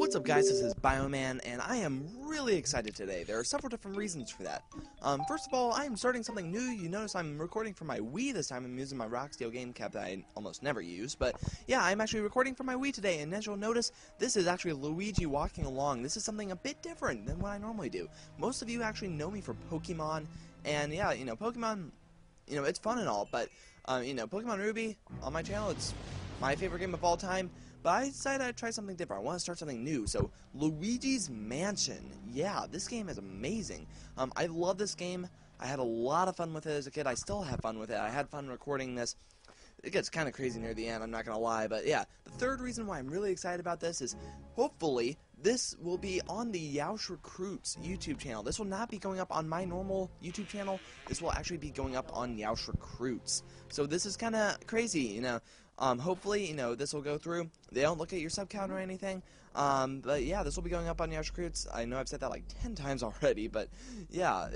What's up, guys? This is Bioman, and I am really excited today. There are several different reasons for that. First of all, I am starting something new. You notice I'm recording from my Wii this time. I'm using my Rock Steel game cap that I almost never use. But yeah, I'm actually recording from my Wii today, and as you'll notice, this is actually Luigi walking along. This is something a bit different than what I normally do. Most of you actually know me for Pokemon, and yeah, Pokemon, it's fun and all, but Pokemon Ruby on my channel, it's my favorite game of all time. But I decided I'd try something different. I want to start something new. So, Luigi's Mansion. Yeah, this game is amazing. I love this game. I had a lot of fun with it as a kid. I still have fun with it. I had fun recording this. It gets kind of crazy near the end, I'm not going to lie. But yeah, the third reason why I'm really excited about this is hopefully this will be on the Yeousch Recruits YouTube channel. This will not be going up on my normal YouTube channel. This will actually be going up on Yeousch Recruits. So this is kind of crazy, hopefully, this will go through. They don't look at your sub count or anything. But yeah, this will be going up on Yeousch Recruits. I know I've said that like 10 times already, but yeah,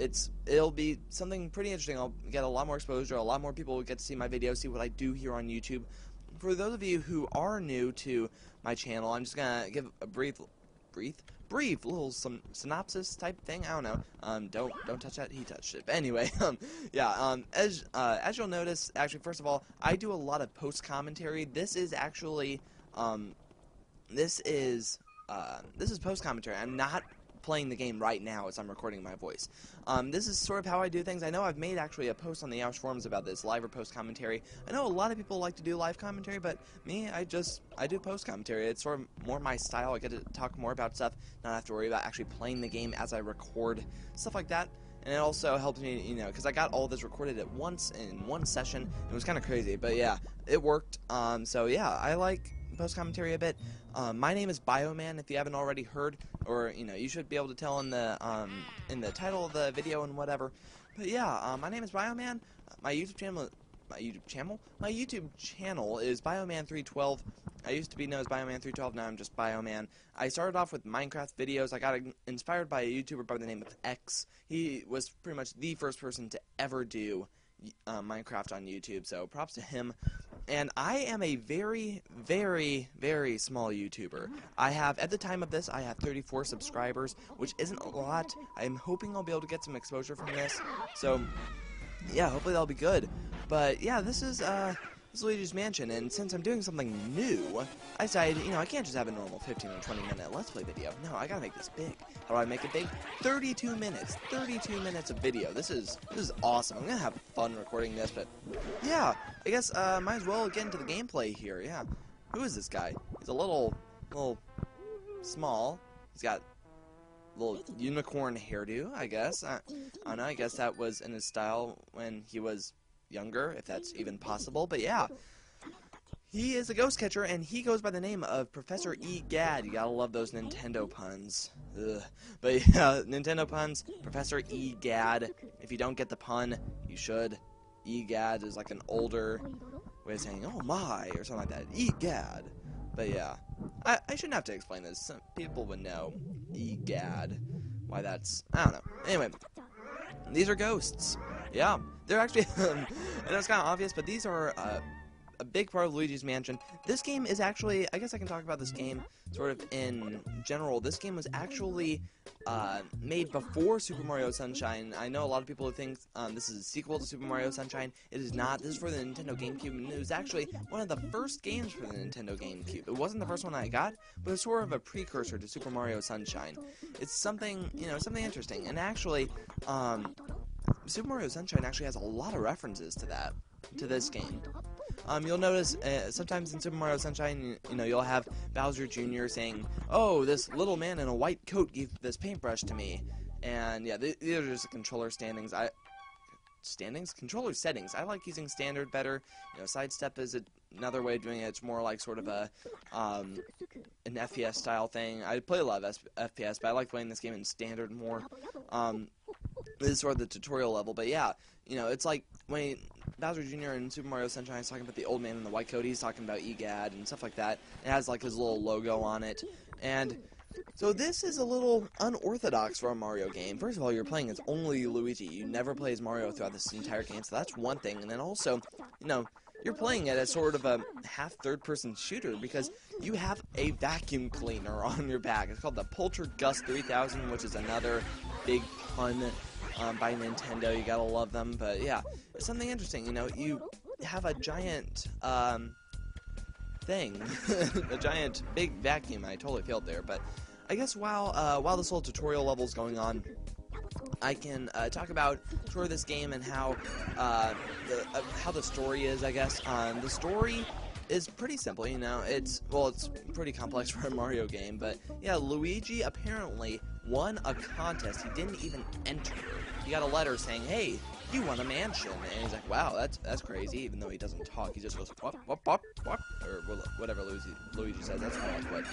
it'll be something pretty interesting. I'll get a lot more exposure. A lot more people will get to see my videos, see what I do here on YouTube. For those of you who are new to my channel, I'm just gonna give a brief little synopsis type thing. I don't know. Don't touch that. He touched it. But anyway, as you'll notice, actually, first of all, I do a lot of post commentary. This is actually this is post commentary. I'm not playing the game right now as I'm recording my voice. This is sort of how I do things. I know I've made actually a post on the Yeousch forums about this, live or post commentary. I know a lot of people like to do live commentary, but me, I do post commentary. It's sort of more my style. I get to talk more about stuff, not have to worry about actually playing the game as I record, stuff like that. And it also helps me, because I got all this recorded at once in one session. It was kind of crazy, but yeah, it worked. So yeah, I like post commentary a bit. My name is Bioman, if you haven't already heard, or you should be able to tell in the title of the video and whatever. But yeah, my name is Bioman. My YouTube channel is Bioman312. I used to be known as Bioman312. Now I'm just Bioman. I started off with Minecraft videos. I got inspired by a YouTuber by the name of X. He was pretty much the first person to ever do Minecraft on YouTube, so props to him. And I am a very, very, very small YouTuber. At the time of this, I have 34 subscribers, which isn't a lot. I'm hoping I'll be able to get some exposure from this. So, yeah, hopefully that'll be good. But, yeah, this is Luigi's Mansion, and since I'm doing something new, I decided, I can't just have a normal 15 or 20 minute Let's Play video. No, I gotta make this big. How do I make it big? 32 minutes. 32 minutes of video. This is awesome. I'm gonna have fun recording this, but yeah, I guess might as well get into the gameplay here. Yeah. Who is this guy? He's a little small. He's got a little unicorn hairdo, I guess. I don't know, I guess that was in his style when he was younger, if that's even possible. But yeah, he is a ghost catcher, and he goes by the name of Professor Egad. You gotta love those Nintendo puns. Ugh. But yeah, Nintendo puns, Professor Egad. If you don't get the pun, you should. Egad is like an older way of saying, oh my, or something like that. Egad. But yeah, I shouldn't have to explain this. Some people would know Egad. Why that's, I don't know. Anyway, these are ghosts. Yeah, they're actually, I know it's kind of obvious, but these are a big part of Luigi's Mansion. This game is actually, I guess I can talk about this game sort of in general. This game was actually made before Super Mario Sunshine. I know a lot of people who think this is a sequel to Super Mario Sunshine. It is not. This is for the Nintendo GameCube, and it was actually one of the first games for the Nintendo GameCube. It wasn't the first one I got, but it's sort of a precursor to Super Mario Sunshine. It's something, something interesting, and actually, Super Mario Sunshine actually has a lot of references to this game. You'll notice sometimes in Super Mario Sunshine, you'll have Bowser Jr. saying, "Oh, this little man in a white coat gave this paintbrush to me," and yeah, these are just the controller controller settings. I like using standard better. Sidestep is another way of doing it. It's more like sort of an FPS style thing. I play a lot of FPS, but I like playing this game in standard more. This is sort of the tutorial level, but yeah, it's like when Bowser Jr. in Super Mario Sunshine is talking about the old man in the white coat, he's talking about Egad and stuff like that. It has like his little logo on it, and so this is a little unorthodox for a Mario game. First of all, you're playing as only Luigi. You never play as Mario throughout this entire game, so that's one thing. And then also, you're playing it as sort of a half third-person shooter because you have a vacuum cleaner on your back. It's called the Poltergust 3000, which is another big pun by Nintendo. You gotta love them, but yeah, it's something interesting. You know, you have a giant thing, a giant big vacuum. I totally failed there, but I guess while this little tutorial level is going on, I can talk about sort of this game and how the story is. I guess the story is pretty simple. You know, it's pretty complex for a Mario game, but yeah, Luigi apparently won a contest he didn't even enter. He got a letter saying, "Hey, you won a mansion," and he's like, "Wow, that's crazy." Even though he doesn't talk, he just goes wop wop wop wop, or whatever Luigi says. That's more like what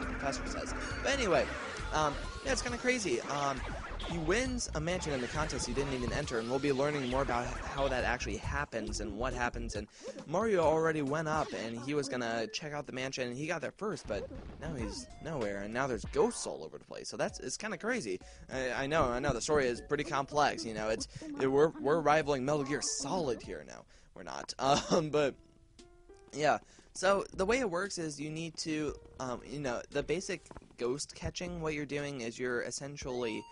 the professor says. But anyway, yeah, it's kind of crazy. He wins a mansion in the contest he didn't even enter, and we'll be learning more about how that actually happens and what happens. And Mario already went up, and he was gonna check out the mansion, and he got there first, but now he's nowhere, and now there's ghosts all over the place. So it's kind of crazy. I know. The story is pretty complex. You know, we're rivaling Metal Gear Solid here now. We're not, but yeah. So the way it works is you need to, you know, the basic ghost catching. What you're doing is you're essentially,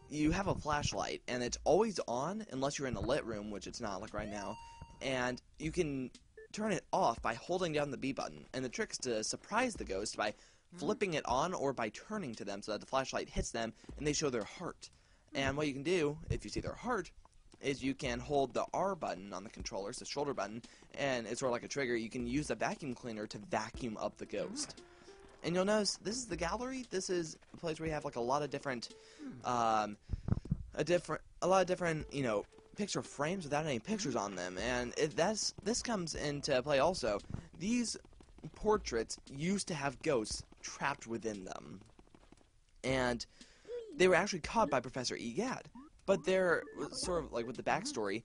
you have a flashlight, and it's always on unless you're in a lit room, which it's not, like right now, and you can turn it off by holding down the B button, and the trick is to surprise the ghost by flipping it on or by turning to them so that the flashlight hits them and they show their heart. And what you can do, if you see their heart, is you can hold the R button on the controller, it's the shoulder button, and it's sort of like a trigger. You can use the vacuum cleaner to vacuum up the ghost. And you'll notice this is the gallery. This is a place where you have like a lot of different, you know, picture frames without any pictures on them. And this comes into play also. These portraits used to have ghosts trapped within them, and they were actually caught by Professor Egad. But they're sort of like with the backstory.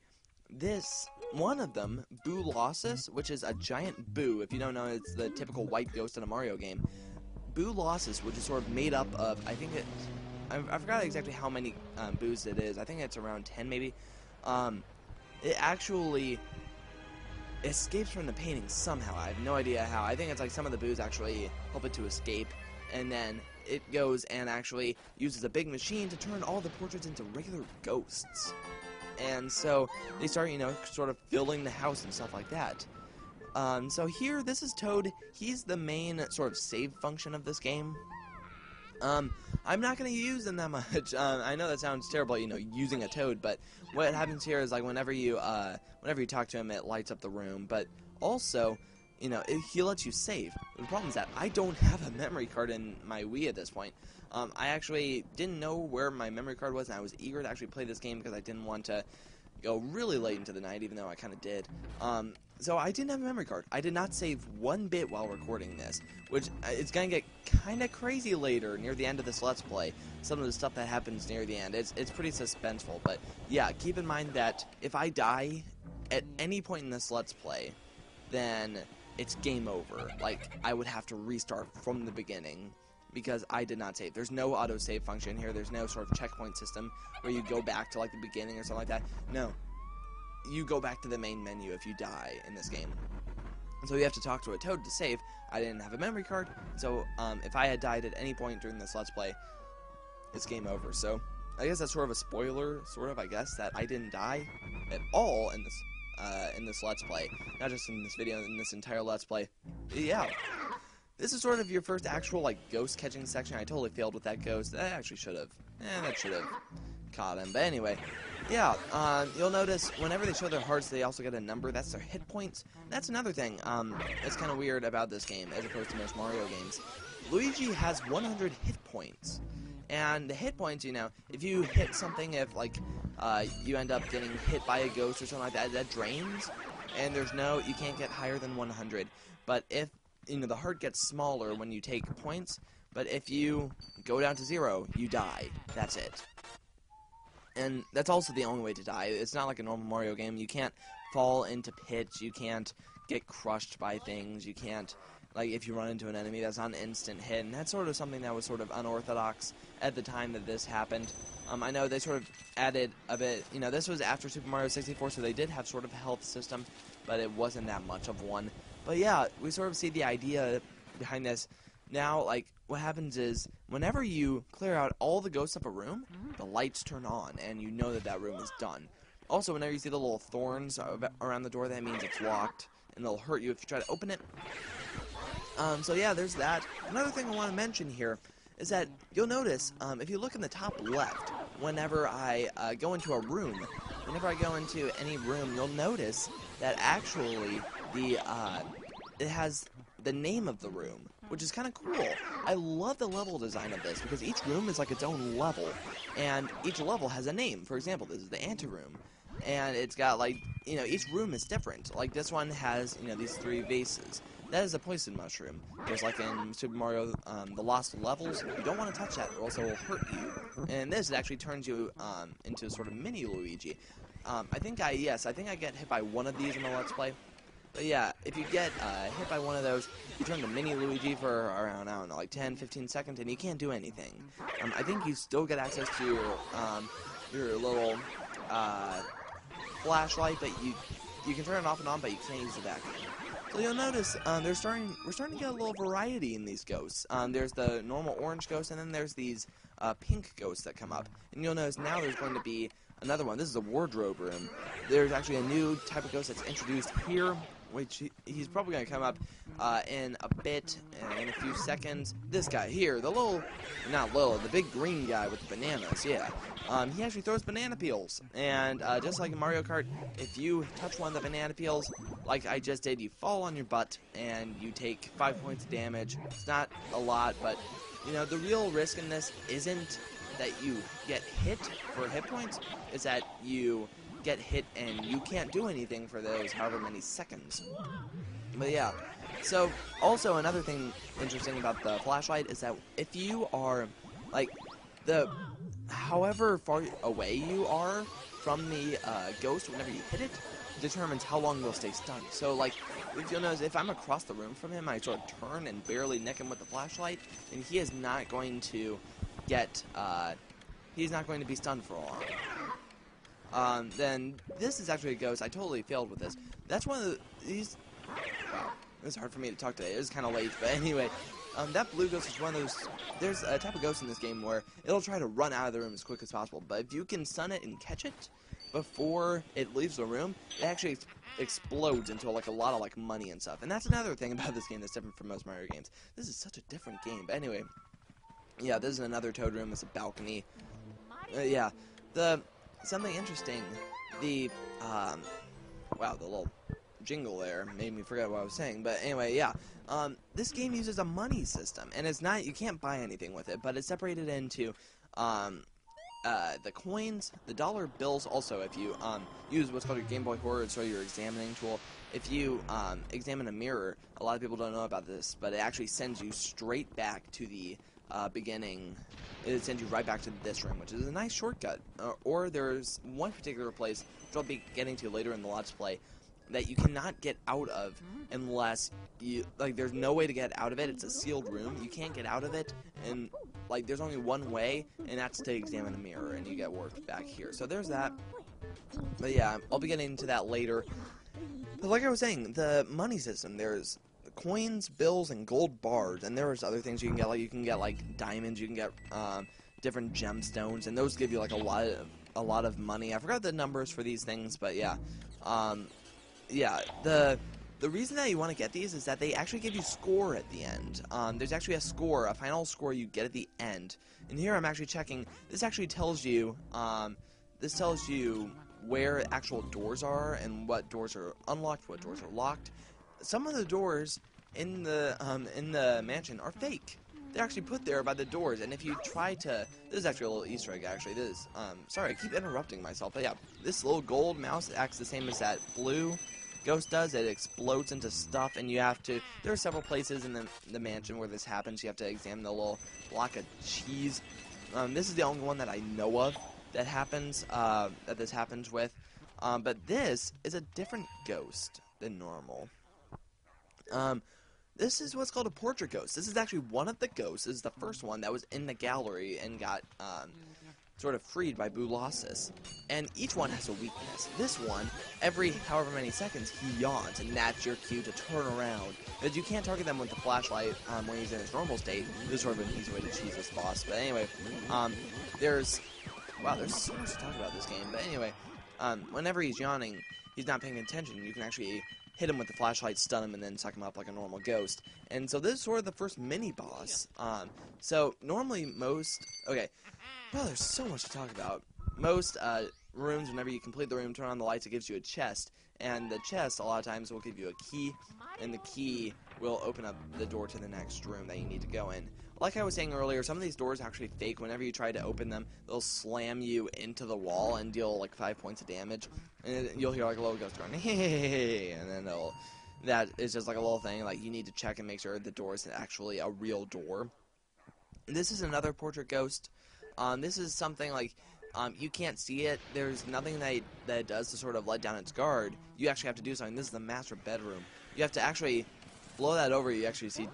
This one of them, Boo Lossus, which is a giant boo. If you don't know, it's the typical white ghost in a Mario game. Boo Lossus, which is sort of made up of, I think I forgot exactly how many boos it is. I think it's around 10 maybe. It actually escapes from the painting somehow. I have no idea how. I think it's like some of the boos actually help it to escape, and then it goes and actually uses a big machine to turn all the portraits into regular ghosts. And so they start, you know, sort of filling the house and stuff like that. So here, this is Toad. He's the main sort of save function of this game. I'm not going to use them that much. I know that sounds terrible, you know, using a Toad, but what happens here is, like, whenever you talk to him, it lights up the room, but also, you know, he lets you save. The problem is that I don't have a memory card in my Wii at this point. I actually didn't know where my memory card was, and I was eager to actually play this game because I didn't want to go really late into the night, even though I kind of did. So I didn't have a memory card. I did not save one bit while recording this, which it's going to get kind of crazy later near the end of this Let's Play. Some of the stuff that happens near the end, it's pretty suspenseful. But yeah, keep in mind that if I die at any point in this Let's Play, then it's game over. Like, I would have to restart from the beginning because I did not save. There's no autosave function here. There's no sort of checkpoint system where you go back to, like, the beginning or something like that. No. You go back to the main menu if you die in this game. And so you have to talk to a Toad to save. I didn't have a memory card, so if I had died at any point during this Let's Play, it's game over. So I guess that's sort of a spoiler, I guess, that I didn't die at all in this Let's Play. Not just in this video, in this entire Let's Play. Yeah. This is sort of your first actual, like, ghost catching section. I totally failed with that ghost. I actually should have. That should have caught him. But anyway, yeah, you'll notice whenever they show their hearts, they also get a number. That's their hit points. That's another thing that's kind of weird about this game as opposed to most Mario games. Luigi has 100 hit points. And the hit points, you know, if you hit something, if, like, you end up getting hit by a ghost or something like that, that drains. And you can't get higher than 100. But if, you know, the heart gets smaller when you take points. But if you go down to 0, you die. That's it. And that's also the only way to die. It's not like a normal Mario game. You can't fall into pits. You can't get crushed by things. You can't like if you run into an enemy, that's not an instant hit, and that's sort of something that was sort of unorthodox at the time that this happened. I know they sort of added a bit, you know, this was after Super Mario 64, so they did have sort of a health system, but it wasn't that much of one. But yeah, we sort of see the idea behind this. Now, like, what happens is, whenever you clear out all the ghosts of a room, the lights turn on, and you know that that room is done. Also, whenever you see the little thorns around the door, that means it's locked, and they'll hurt you if you try to open it. So yeah, there's that. Another thing I want to mention here is that you'll notice, if you look in the top left, whenever I go into a room, whenever I go into any room, you'll notice that actually it has the name of the room, which is kind of cool. I love the level design of this because each room is like its own level, and each level has a name. For example, this is the anteroom, and it's got, like, you know, each room is different. Like this one has, you know, these 3 vases. That is a poison mushroom. Just like in Super Mario, the Lost Levels, you don't want to touch that, or else it will hurt you. And this, it actually turns you into sort of mini Luigi. I think I get hit by one of these in the Let's Play. But yeah, if you get hit by one of those, you turn to mini Luigi for around, I don't know, like 10-15 seconds, and you can't do anything. I think you still get access to your little flashlight, but you can turn it off and on, but you can't use it back. So you'll notice we're starting to get a little variety in these ghosts. There's the normal orange ghost, and then there's these pink ghosts that come up. And you'll notice now there's going to be another one. This is a wardrobe room. There's actually a new type of ghost that's introduced here, which he's probably going to come up in a bit, in a few seconds. This guy here, the big green guy with the bananas, yeah. He actually throws banana peels, and just like in Mario Kart, if you touch one of the banana peels, like I just did, you fall on your butt, and you take 5 points of damage. It's not a lot, but, you know, the real risk in this isn't that you get hit for hit points, it's that you get hit and you can't do anything for those however many seconds. But yeah, so also another thing interesting about the flashlight is that if you are, like, however far away you are from the ghost whenever you hit it, determines how long you'll stay stunned. So, like, if you'll notice, if I'm across the room from him, I sort of turn and barely nick him with the flashlight, and he is not going to get, he's not going to be stunned for long. Then this is actually a ghost. I totally failed with this. That's one of these. Wow, it's hard for me to talk today. It was kind of late, but anyway, that blue ghost is one of those. There's a type of ghost in this game where it'll try to run out of the room as quick as possible. But if you can stun it and catch it before it leaves the room, it actually explodes into like a lot of like money and stuff. And that's another thing about this game that's different from most Mario games. This is such a different game. But anyway, yeah, this is another Toad room. It's a balcony. Yeah, something interesting, wow, the little jingle there made me forget what I was saying, but anyway, yeah, this game uses a money system, and it's not, you can't buy anything with it, but it's separated into, the coins, the dollar bills. Also, if you, use what's called your Game Boy Horror, or your examining tool, if you, examine a mirror, a lot of people don't know about this, but it actually sends you straight back to the, beginning. It sends you right back to this room, which is a nice shortcut. Or there's one particular place, which I'll be getting to later in the Let's Play, that you cannot get out of unless you, like, there's no way to get out of it. It's a sealed room. You can't get out of it, and, like, there's only one way, and that's to examine a mirror, and you get warped back here. So there's that. But yeah, I'll be getting into that later. But like I was saying, the money system, there's coins, bills, and gold bars, and there's other things you can get. Like you can get like diamonds, you can get different gemstones, and those give you like a lot of money. I forgot the numbers for these things, but yeah, yeah. The reason that you want to get these is that they actually give you score at the end. There's actually a score, a final score you get at the end. And here I'm actually checking. This actually tells you. This tells you where actual doors are and what doors are unlocked, what doors are locked. Some of the doors in the mansion are fake. They're actually put there by the doors, and if you try to, this is actually a little Easter egg. Actually, this sorry, I keep interrupting myself, but yeah, this little gold mouse acts the same as that blue ghost does. It explodes into stuff, and you have to. There are several places in the mansion where this happens. You have to examine the little block of cheese. This is the only one that I know of that happens. That this happens with, but this is a different ghost than normal. This is what's called a portrait ghost. This is actually one of the ghosts. This is the first one that was in the gallery and got sort of freed by Boolossus. And each one has a weakness. This one, every however many seconds, he yawns, and that's your cue to turn around. Because you can't target them with the flashlight when he's in his normal state. This is sort of an easy way to cheese this boss. But anyway, there's so much to talk about this game. But anyway, whenever he's yawning, he's not paying attention. You can actually hit him with the flashlight, stun him, and then suck him up like a normal ghost. And so this is sort of the first mini-boss. So normally okay, well, there's so much to talk about. Most rooms, whenever you complete the room, turn on the lights, it gives you a chest. And the chest, a lot of times, will give you a key, and the key will open up the door to the next room that you need to go in. Like I was saying earlier, some of these doors are actually fake. Whenever you try to open them, they'll slam you into the wall and deal like 5 points of damage. And you'll hear like a little ghost going, hey, and then that is just like a little thing. Like you need to check and make sure the door is actually a real door. This is another portrait ghost. This is something like you can't see it. There's nothing that it does to sort of let down its guard. You actually have to do something. This is the master bedroom. You have to actually blow that over. You actually see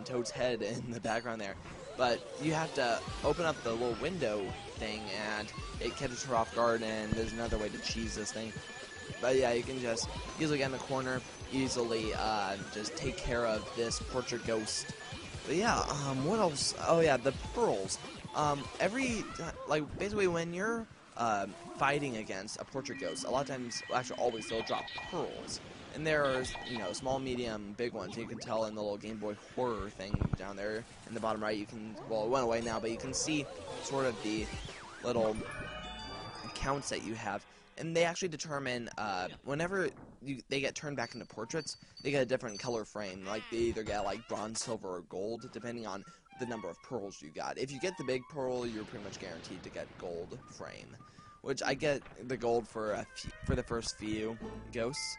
Toad's head in the background there. But you have to open up the little window thing, and it catches her off guard, and there's another way to cheese this thing. But yeah, you can just easily get in the corner, easily just take care of this portrait ghost. But yeah, what else? Oh yeah, the pearls. Basically when you're fighting against a portrait ghost, a lot of times, well, actually always, they'll drop pearls. And there's, small, medium, big ones. You can tell in the little Game Boy horror thing down there in the bottom right. You can, well, it went away now, but you can see sort of the little counts that you have. And they actually determine, whenever they get turned back into portraits, they get a different color frame. Like, they either get, like, bronze, silver, or gold, depending on the number of pearls you got. If you get the big pearl, you're pretty much guaranteed to get gold frame. Which, I get the gold for the first few ghosts.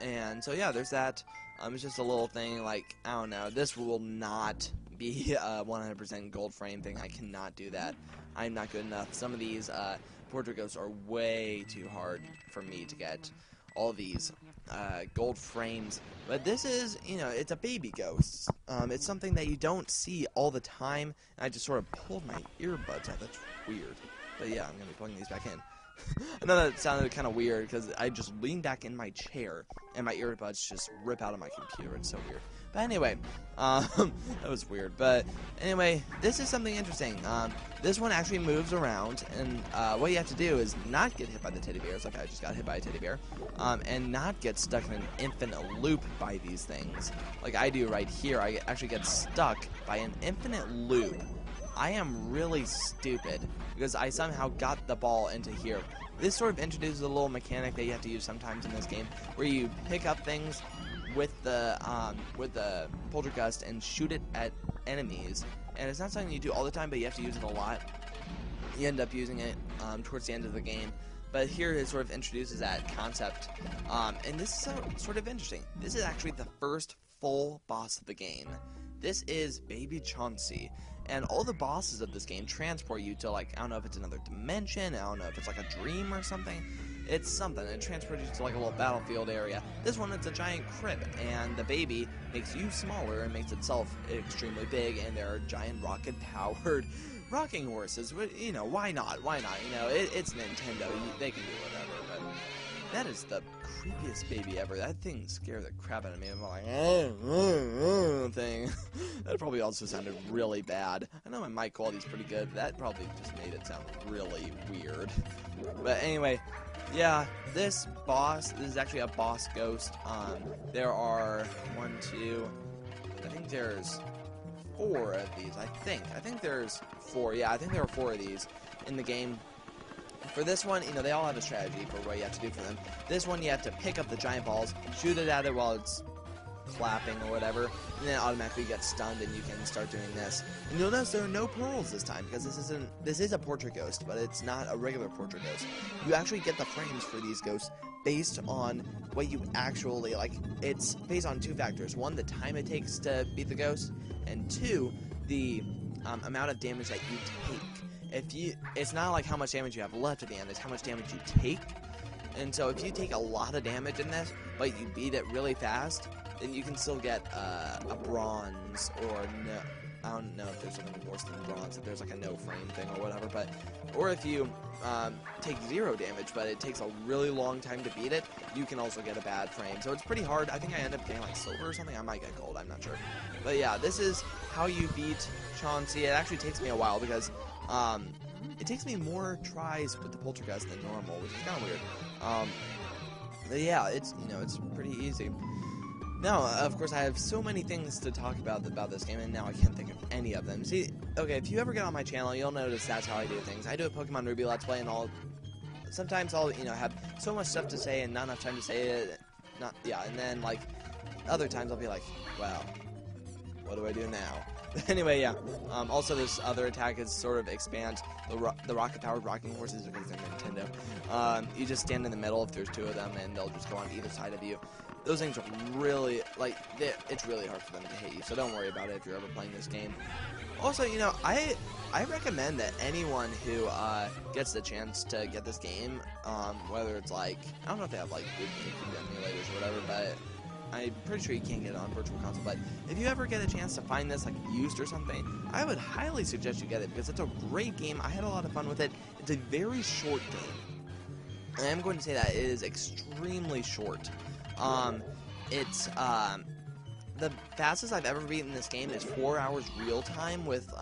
And so yeah, there's that. It's just a little thing, like, I don't know, this will not be a 100% gold frame thing. I cannot do that. I'm not good enough. Some of these portrait ghosts are way too hard for me to get all these gold frames. But this is, it's a baby ghost. It's something that you don't see all the time. And I just sort of pulled my earbuds out. That's weird. But yeah, I'm going to be plugging these back in. I know that sounded kind of weird because I just leaned back in my chair and my earbuds just rip out of my computer. It's so weird. But anyway, that was weird. But anyway, this is something interesting. This one actually moves around, and what you have to do is not get hit by the teddy bears, like I just got hit by a teddy bear, and not get stuck in an infinite loop by these things, like I do right here. I actually get stuck by an infinite loop. I am really stupid because I somehow got the ball into here. This sort of introduces a little mechanic that you have to use sometimes in this game, where you pick up things with the poltergust and shoot it at enemies. And it's not something you do all the time, but you have to use it a lot. You end up using it towards the end of the game. But here it sort of introduces that concept. And this is sort of interesting. This is actually the first full boss of the game. This is Baby Chauncey. And all the bosses of this game transport you to, like, I don't know if it's another dimension, I don't know if it's like a dream or something. It's something. It transports you to like a little battlefield area. This one, it's a giant crib, and the baby makes you smaller and makes itself extremely big, and there are giant rocket-powered rocking horses. Why not? Why not? It's Nintendo. They can do whatever, but that is the creepiest baby ever. That thing scared the crap out of me. I'm like, thing. That probably also sounded really bad. I know my mic quality's pretty good, but that probably just made it sound really weird. But anyway, yeah, this is actually a boss ghost. There are I think there's 4 of these. I think there's 4. Yeah, I think there are 4 of these in the game. For this one, they all have a strategy for what you have to do for them. This one, you have to pick up the giant balls, shoot it at it while it's clapping or whatever, and then automatically get stunned, and you can start doing this. And you'll notice there are no pearls this time, because this is a portrait ghost, but it's not a regular portrait ghost. You actually get the frames for these ghosts based on what you actually, like, it's based on 2 factors. 1, the time it takes to beat the ghost, and 2, the amount of damage that you take. It's not like how much damage you have left at the end, it's how much damage you take. And so if you take a lot of damage in this, but you beat it really fast, then you can still get a bronze, or no, I don't know if there's something worse than bronze, if there's like a no frame thing or whatever, but, or if you take 0 damage, but it takes a really long time to beat it, you can also get a bad frame. So it's pretty hard. I think I end up getting like silver or something. I might get gold, I'm not sure. But yeah, this is how you beat Chauncey. It actually takes me a while because it takes me more tries with the Poltergeist than normal, which is kind of weird. But yeah, it's, you know, it's pretty easy. Now, of course, I have so many things to talk about this game, and now I can't think of any of them. See, okay, if you ever get on my channel, you'll notice that's how I do things. I do a Pokemon Ruby Let's Play, and sometimes I'll, you know, have so much stuff to say and not enough time to say it. And then, like, other times I'll be like, wow, what do I do now? Anyway, yeah. Also, this other attack is sort of expands the rocket-powered rocking horses because they're Nintendo. You just stand in the middle if there's 2 of them, and they'll just go on either side of you. Those things are really, like, it's really hard for them to hit you, so don't worry about it if you're ever playing this game. Also, you know, I recommend that anyone who gets the chance to get this game, whether it's like, I don't know if they have like good GameCube emulators or whatever, but I'm pretty sure you can't get it on Virtual Console, but if you ever get a chance to find this like used or something, I would highly suggest you get it because it's a great game. I had a lot of fun with it. It's a very short game. I am going to say that it is extremely short. It's the fastest I've ever beaten this game is 4 hours real time with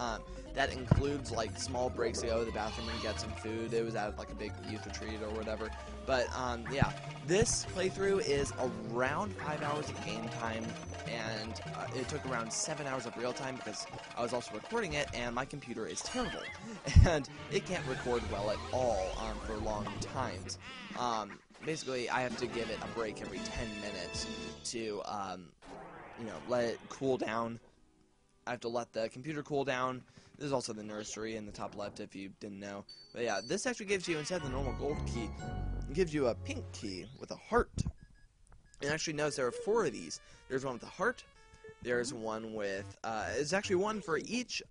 that includes like small breaks to go to the bathroom and get some food. It was at like a big youth retreat or whatever. But yeah, this playthrough is around 5 hours of game time, and it took around 7 hours of real time because I was also recording it, and my computer is terrible, and it can't record well at all for long times. Basically, I have to give it a break every 10 minutes to, you know, let it cool down. I have to let the computer cool down. There's also the nursery in the top left if you didn't know. But yeah, this actually gives you, instead of the normal gold key, it gives you a pink key with a heart. And actually notice there are 4 of these. There's one with a heart. There's one with, it's actually one for each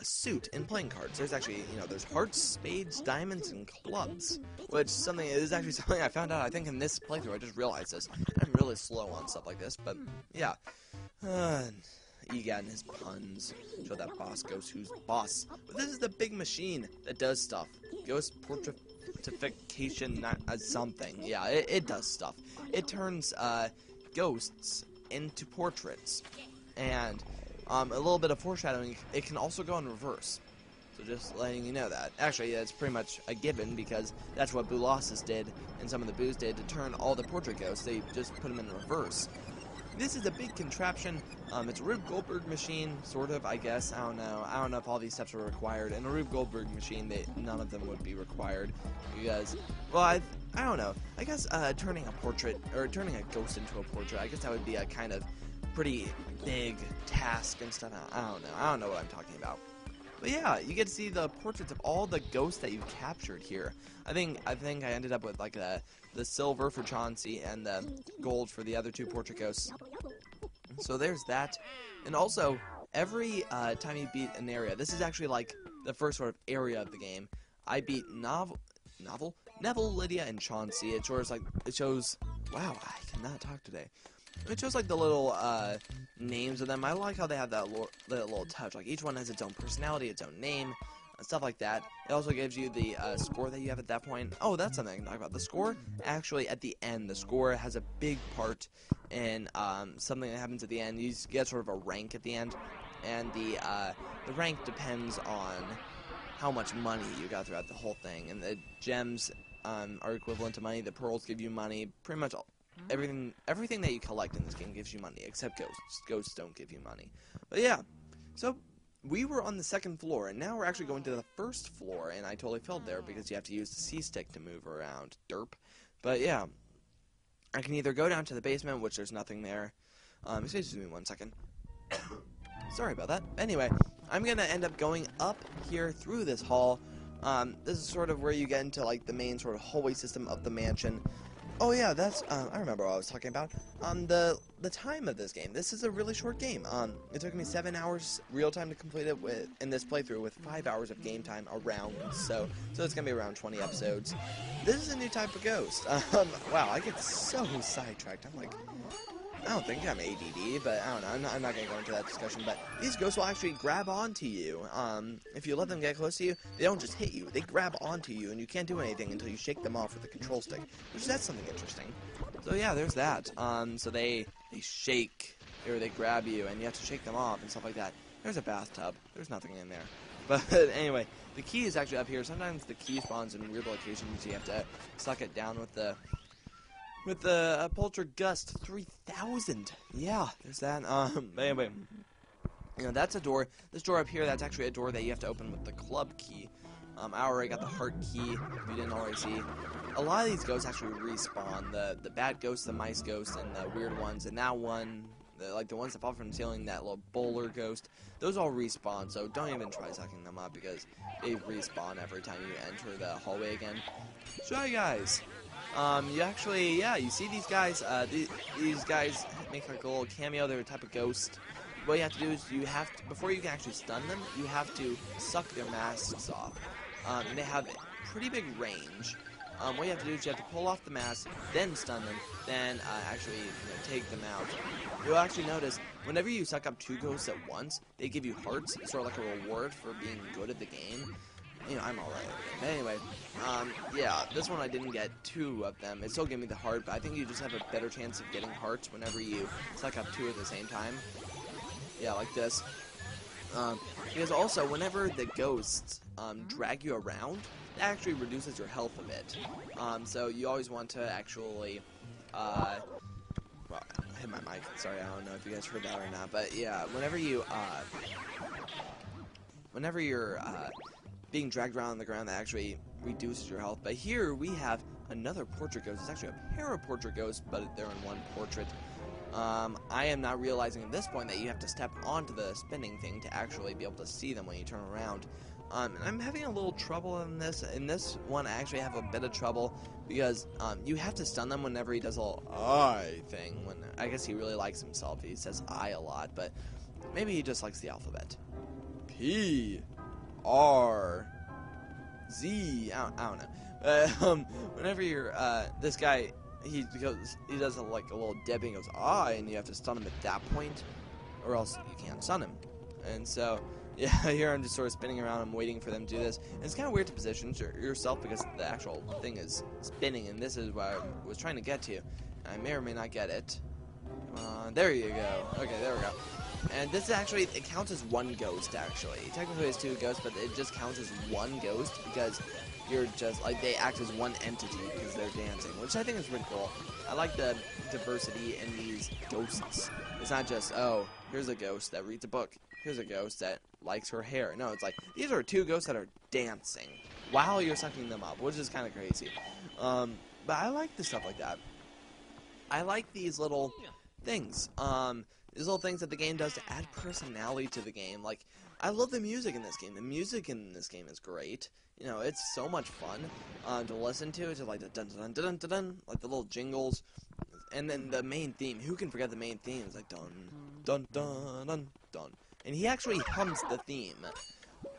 suit in playing cards. There's actually, you know, there's hearts, spades, diamonds, and clubs. Which is actually something I found out, I think, in this playthrough. I just realized this. I'm really slow on stuff like this, but yeah. Egad and his puns. Show that boss goes who's boss. But this is the big machine that does stuff. Ghost portrait-ification, not something. Yeah, it does stuff. It turns ghosts into portraits. And a little bit of foreshadowing, it can also go in reverse. So just letting you know that. Actually, it's pretty much a given because that's what Boolossus did and some of the Boos did to turn all the portrait ghosts. They just put them in reverse. This is a big contraption. It's a Rube Goldberg machine, sort of, I guess. I don't know. I don't know if all these steps are required. In a Rube Goldberg machine, none of them would be required. Because, well, I don't know. I guess turning a portrait, or turning a ghost into a portrait, I guess that would be a kind of pretty big task and stuff. I don't know. I don't know what I'm talking about. But yeah, you get to see the portraits of all the ghosts that you've captured here. I think I ended up with like the silver for Chauncey and the gold for the other 2 portrait ghosts. So there's that. And also, every time you beat an area, this is actually like the first sort of area of the game. I beat Neville, Lydia, and Chauncey. It shows, wow, I cannot talk today. It shows like the little names of them. I like how they have that little touch. Like each one has its own personality, its own name, stuff like that. It also gives you the score that you have at that point. Oh, that's something I can talk about. The score, actually, at the end, the score has a big part in something that happens at the end. You get sort of a rank at the end, and the rank depends on how much money you got throughout the whole thing. And the gems are equivalent to money. The pearls give you money. Pretty much everything that you collect in this game gives you money, except ghosts. Ghosts don't give you money. But yeah, so we were on the 2nd floor, and now we're actually going to the 1st floor, and I totally failed there because you have to use the C-stick to move around. Derp. But yeah, I can either go down to the basement, which there's nothing there. Excuse me 1 second. Sorry about that. Anyway, I'm gonna end up going up here through this hall. This is sort of where you get into like the main sort of hallway system of the mansion. Oh yeah, that's, I remember what I was talking about. The time of this game. This is a really short game. It took me 7 hours real time to complete it in this playthrough with 5 hours of game time around. So it's gonna be around 20 episodes. This is a new type of ghost. Wow, I get so sidetracked. I'm like, I don't think I'm ADD, but I don't know. I'm not going to go into that discussion. But these ghosts will actually grab onto you. If you let them get close to you, they don't just hit you. They grab onto you, and you can't do anything until you shake them off with the control stick. Which, that's something interesting. So yeah, there's that. So they shake, or they grab you, and you have to shake them off and stuff like that. There's a bathtub. There's nothing in there. But anyway, the key is actually up here. Sometimes the key spawns in weird locations. You have to suck it down with the Poltergust 3000. Yeah, there's that. But anyway, you know, that's a door. This door up here, that's actually a door that you have to open with the club key. I already got the heart key, if you didn't already see. A lot of these ghosts actually respawn. The bad ghosts, the mice ghosts, and the weird ones. And that one, like the ones that fall from the ceiling, that little bowler ghost, those all respawn. So don't even try sucking them up because they respawn every time you enter the hallway again. So yeah, guys. You actually, yeah, you see these guys, these guys make like a little cameo. They're a type of ghost. What you have to do is you have to, before you can actually stun them, you have to suck their masks off. And they have pretty big range. What you have to do is you have to pull off the mask, then stun them, then actually take them out. You'll actually notice, whenever you suck up 2 ghosts at once, they give you hearts, sort of like a reward for being good at the game. You know, I'm alright. Anyway, yeah, this one I didn't get 2 of them. It still gave me the heart, but I think you just have a better chance of getting hearts whenever you suck up 2 at the same time. Yeah, like this. Because also, whenever the ghosts drag you around, that actually reduces your health a bit. So you always want to actually, well, I hit my mic. Sorry, I don't know if you guys heard that or not, but yeah, whenever you're being dragged around on the ground, that actually reduces your health. But here we have another portrait ghost. It's actually a pair of portrait ghosts, but they're in one portrait. I am not realizing at this point that you have to step onto the spinning thing to actually be able to see them when you turn around. And I'm having a little trouble in this. In this one, I actually have a bit of trouble because you have to stun them whenever he does a little I thing. When I guess he really likes himself. He says I a lot, but maybe he just likes the alphabet. P R Z. I don't know. Whenever you're this guy, he does like a little deb and goes ah, and you have to stun him at that point, or else you can't stun him. And so yeah, here I'm just sort of spinning around. I'm waiting for them to do this. And it's kind of weird to position yourself because the actual thing is spinning, and this is what I was trying to get to. I may or may not get it. There you go. Okay, there we go. And this actually, it counts as 1 ghost, actually. Technically it's 2 ghosts, but it just counts as 1 ghost because you're just, like, they act as 1 entity because they're dancing, which I think is pretty cool. I like the diversity in these ghosts. It's not just, oh, here's a ghost that reads a book. Here's a ghost that likes her hair. No, it's like, these are 2 ghosts that are dancing while you're sucking them up, which is kind of crazy. But I like the stuff like that. I like these little things. These little things that the game does to add personality to the game. Like, I love the music in this game. The music in this game is great. You know, it's so much fun to listen to. It's just like the dun dun dun dun dun, like the little jingles, and then the main theme. Who can forget the main theme? It's like dun dun dun dun dun, and he actually hums the theme.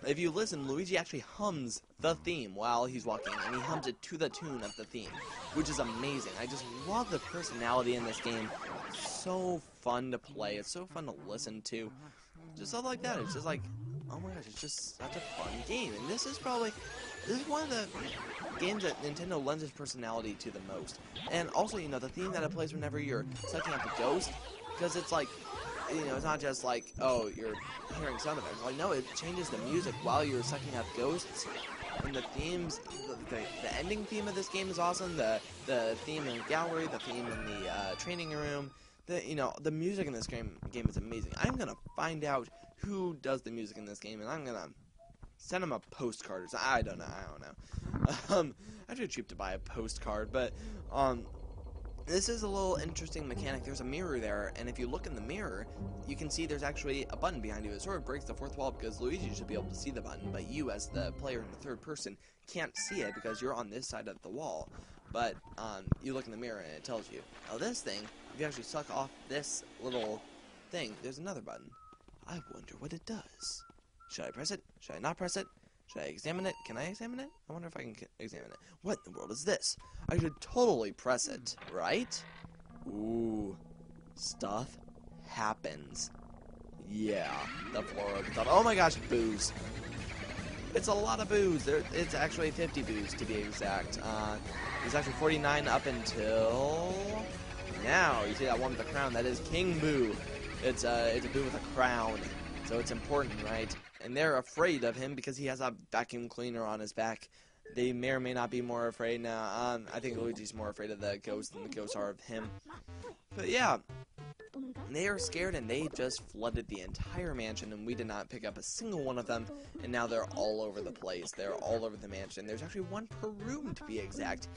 If you listen, Luigi actually hums the theme while he's walking, and he hums it to the tune of the theme, which is amazing. I just love the personality in this game. It's so fun to play. It's so fun to listen to. Just stuff like that. It's just like, oh my gosh, it's just such a fun game. And this is one of the games that Nintendo lends its personality to the most. And also, you know, the theme that it plays whenever you're sucking up a ghost, because it's like, you know, it's not just like, oh, you're hearing sound effects. Like, no, it changes the music while you're sucking up ghosts. And the themes, the ending theme of this game is awesome. The theme in the gallery, the theme in the training room. You know, the music in this game is amazing. I'm gonna find out who does the music in this game, and I'm gonna send them a postcard. I don't know. Actually cheap to buy a postcard, but this is a little interesting mechanic. There's a mirror there, and if you look in the mirror, you can see there's actually a button behind you. It sort of breaks the fourth wall because Luigi should be able to see the button, but you, as the player in the third person, can't see it because you're on this side of the wall. But you look in the mirror and it tells you. Now this thing, if you actually suck off this little thing, there's another button. I wonder what it does. Should I press it? Should I not press it? Should I examine it? Can I examine it? I wonder if I can examine it. What in the world is this? I should totally press it, right? Ooh. stuff happens. Yeah, the floor opens up. Oh my gosh, boos. It's a lot of boos. It's actually 50 boos to be exact. There's actually 49 up until now. You see that one with the crown? That is King Boo. It's a boo with a crown, so it's important, right? And they're afraid of him because he has a vacuum cleaner on his back. They may or may not be more afraid now. I think Luigi's more afraid of the ghost than the ghosts are of him. But yeah, they are scared and they just flooded the entire mansion, and we did not pick up a single one of them, and now they're all over the place. They're all over the mansion. There's actually one per room to be exact.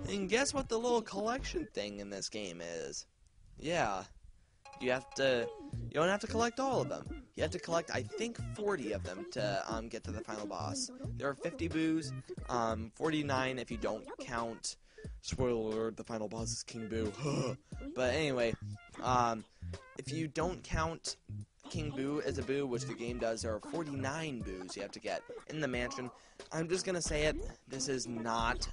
And guess what the little collection thing in this game is? Yeah. You don't have to collect all of them. You have to collect, I think, 40 of them to get to the final boss. There are 50 boos, 49 if you don't count. Spoiler alert, the final boss is King Boo. But anyway, if you don't count King Boo as a boo, which the game does, there are 49 boos you have to get in the mansion. I'm just gonna say it, this is not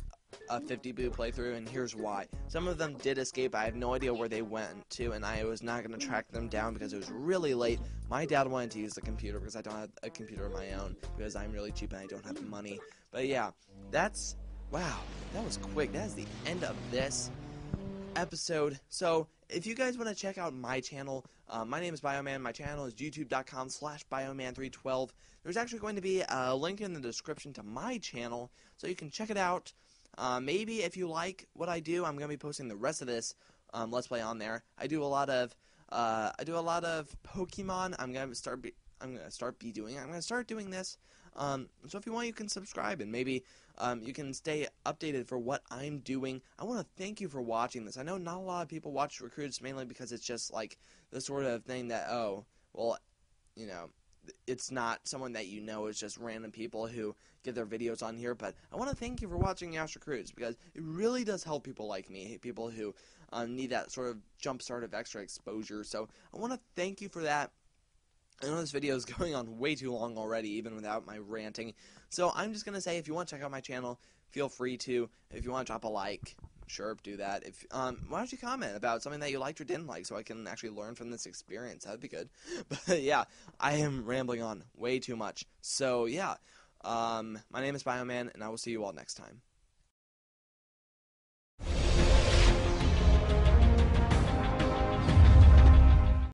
a 50 boo playthrough, and here's why. Some of them did escape. I have no idea where they went to, and I was not going to track them down because it was really late. My dad wanted to use the computer because I don't have a computer of my own because I'm really cheap and I don't have money. But yeah, wow, that was quick. That is the end of this episode. So if you guys want to check out my channel, my name is Bioman. My channel is youtube.com/Bioman312. There's actually going to be a link in the description to my channel, so you can check it out. Maybe if you like what I do, I'm going to be posting the rest of this Let's Play on there. I do a lot of Pokemon. I'm going to start doing this. So if you want, you can subscribe, and maybe you can stay updated for what I'm doing. I want to thank you for watching this. I know not a lot of people watch Recruits, mainly because it's just like the sort of thing that, oh, well, you know, it's not someone that you know. It's just random people who get their videos on here. But I want to thank you for watching Yeousch Recruits, because it really does help people like me, people who need that sort of jump start of extra exposure. So I want to thank you for that. I know this video is going on way too long already, even without my ranting. So I'm just going to say, if you want to check out my channel, feel free to. If you want to drop a like, sure, do that. If why don't you comment about something that you liked or didn't like, so I can actually learn from this experience? That'd be good. But yeah, I am rambling on way too much. So yeah, my name is Bioman, and I will see you all next time.